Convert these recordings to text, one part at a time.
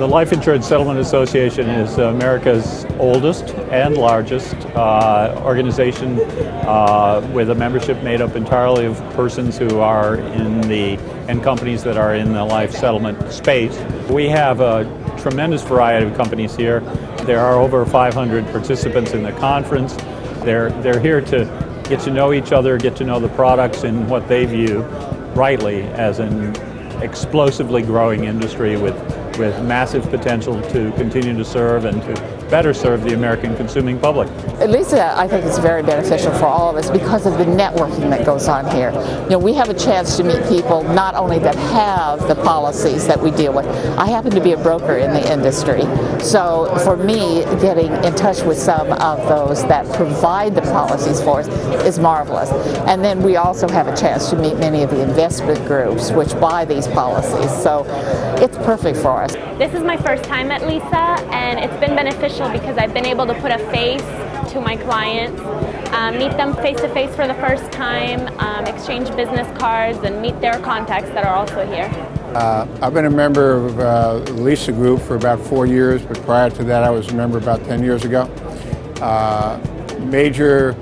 The Life Insurance Settlement Association is America's oldest and largest organization with a membership made up entirely of persons who are and companies that are in the life settlement space. We have a tremendous variety of companies here. There are over 500 participants in the conference. They're here to get to know each other, get to know the products in what they view rightly as an explosively growing industry with massive potential to continue to serve and to better serve the American consuming public. At least I think it's very beneficial for all of us because of the networking that goes on here. You know, we have a chance to meet people not only that have the policies that we deal with. I happen to be a broker in the industry, so for me, getting in touch with some of those that provide the policies for us is marvelous. And then we also have a chance to meet many of the investment groups which buy these policies, so it's perfect for us. This is my first time at LISA, and it's been beneficial because I've been able to put a face to my clients, meet them face-to-face for the first time, exchange business cards, and meet their contacts that are also here. I've been a member of the LISA group for about 4 years, but prior to that I was a member about 10 years ago. Major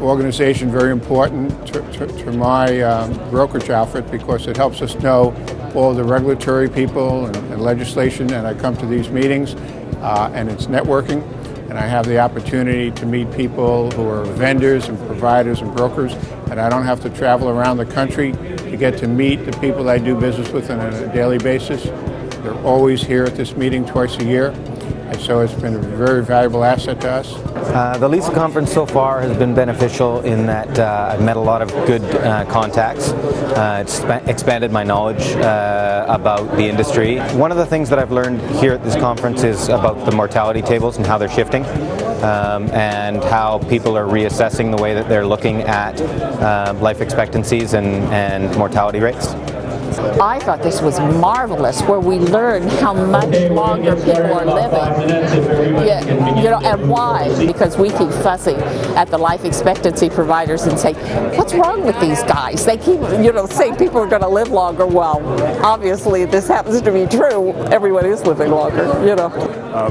organization, very important to my brokerage outfit because it helps us know all the regulatory people and legislation, and I come to these meetings and it's networking, and I have the opportunity to meet people who are vendors and providers and brokers, and I don't have to travel around the country to get to meet the people I do business with on a daily basis. They're always here at this meeting twice a year, and so it's been a very valuable asset to us. The LISA conference so far has been beneficial in that I've met a lot of good contacts. It's expanded my knowledge about the industry. One of the things that I've learned here at this conference is about the mortality tables and how they're shifting, and how people are reassessing the way that they're looking at life expectancies and mortality rates. I thought this was marvelous, where we learned how much longer people are living. Yeah, you know, and why? Because we keep fussing at the life expectancy providers and say, what's wrong with these guys? They keep, saying people are going to live longer. Well, obviously this happens to be true. Everyone is living longer,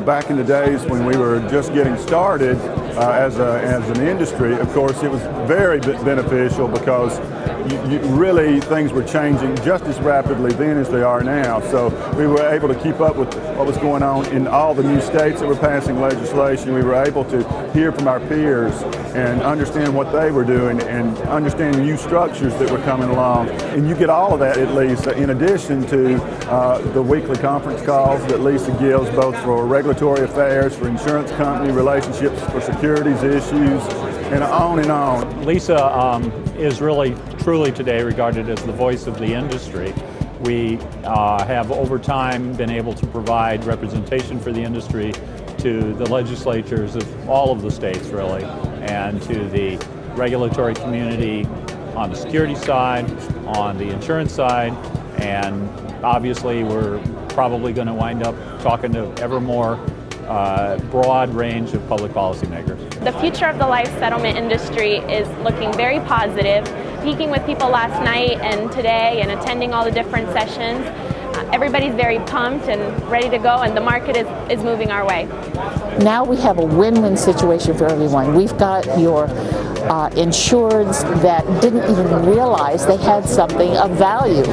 Back in the days when we were just getting started as an industry, of course, it was very beneficial because really things were changing just as rapidly then as they are now. So we were able to keep up with what was going on in all the new states that were passing legislation. We were able to hear from our peers and understand what they were doing and understand new structures that were coming along. And you get all of that at LISA in addition to the weekly conference calls that LISA gives both for regulatory affairs, for insurance company relationships, for securities issues, and on and on. LISA is really truly today regarded as the voice of the industry. We have over time been able to provide representation for the industry to the legislatures of all of the states really, and to the regulatory community on the security side, on the insurance side, and obviously we're probably going to wind up talking to ever more broad range of public policymakers. The future of the life settlement industry is looking very positive. Speaking with people last night and today and attending all the different sessions, everybody's very pumped and ready to go, and the market is moving our way. Now we have a win-win situation for everyone. We've got your insureds that didn't even realize they had something of value.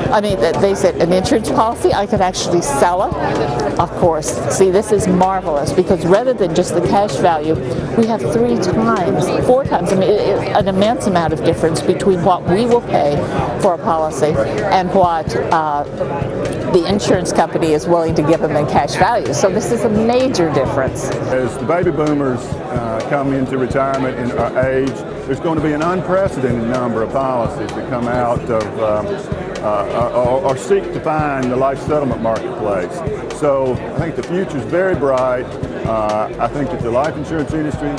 I mean, they said, an insurance policy, I could actually sell it? Of course. See, this is marvelous because rather than just the cash value, we have 3 times, 4 times, I mean, an immense amount of difference between what we will pay for a policy and what the insurance company is willing to give them in cash value. So this is a major difference. As the baby boomers come into retirement in age, there's going to be an unprecedented number of policies that come out of or seek to find the life settlement marketplace. So I think the future is very bright. I think that the life insurance industry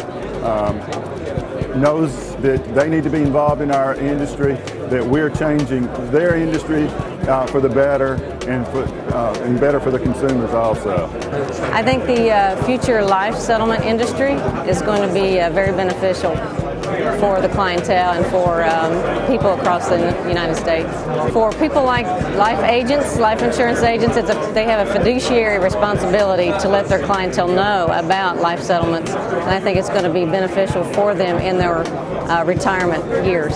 knows that they need to be involved in our industry, that we're changing their industry for the better and better for the consumers also. I think the future life settlement industry is going to be very beneficial. for the clientele and for people across the United States. For people like life agents, life insurance agents, they have a fiduciary responsibility to let their clientele know about life settlements, and I think it's going to be beneficial for them in their retirement years.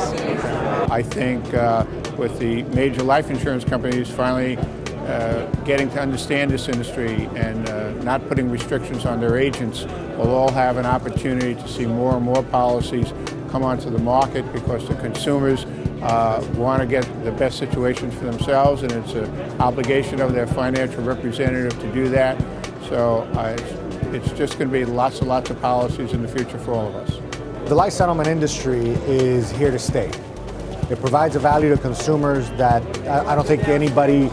I think with the major life insurance companies finally getting to understand this industry and not putting restrictions on their agents, we'll all have an opportunity to see more and more policies come onto the market because the consumers want to get the best situations for themselves, and it's an obligation of their financial representative to do that. So it's just going to be lots and lots of policies in the future for all of us. The life settlement industry is here to stay. It provides a value to consumers that I don't think anybody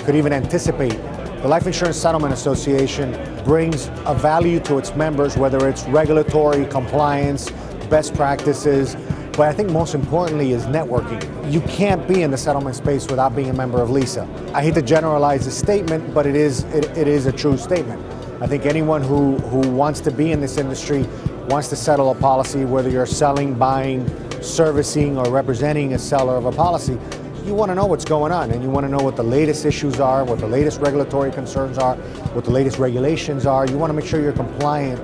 could even anticipate. The Life Insurance Settlement Association brings a value to its members, whether it's regulatory, compliance, best practices, but I think most importantly is networking. You can't be in the settlement space without being a member of LISA. I hate to generalize the statement, but it is a true statement. I think anyone who wants to be in this industry wants to settle a policy, whether you're selling, buying, servicing, or representing a seller of a policy. You want to know what's going on, and you want to know what the latest issues are, what the latest regulatory concerns are, what the latest regulations are. You want to make sure you're compliant,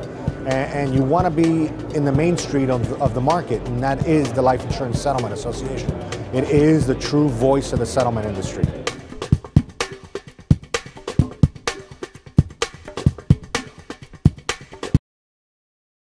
and you want to be in the main street of the market, and that is the Life Insurance Settlement Association. It is the true voice of the settlement industry.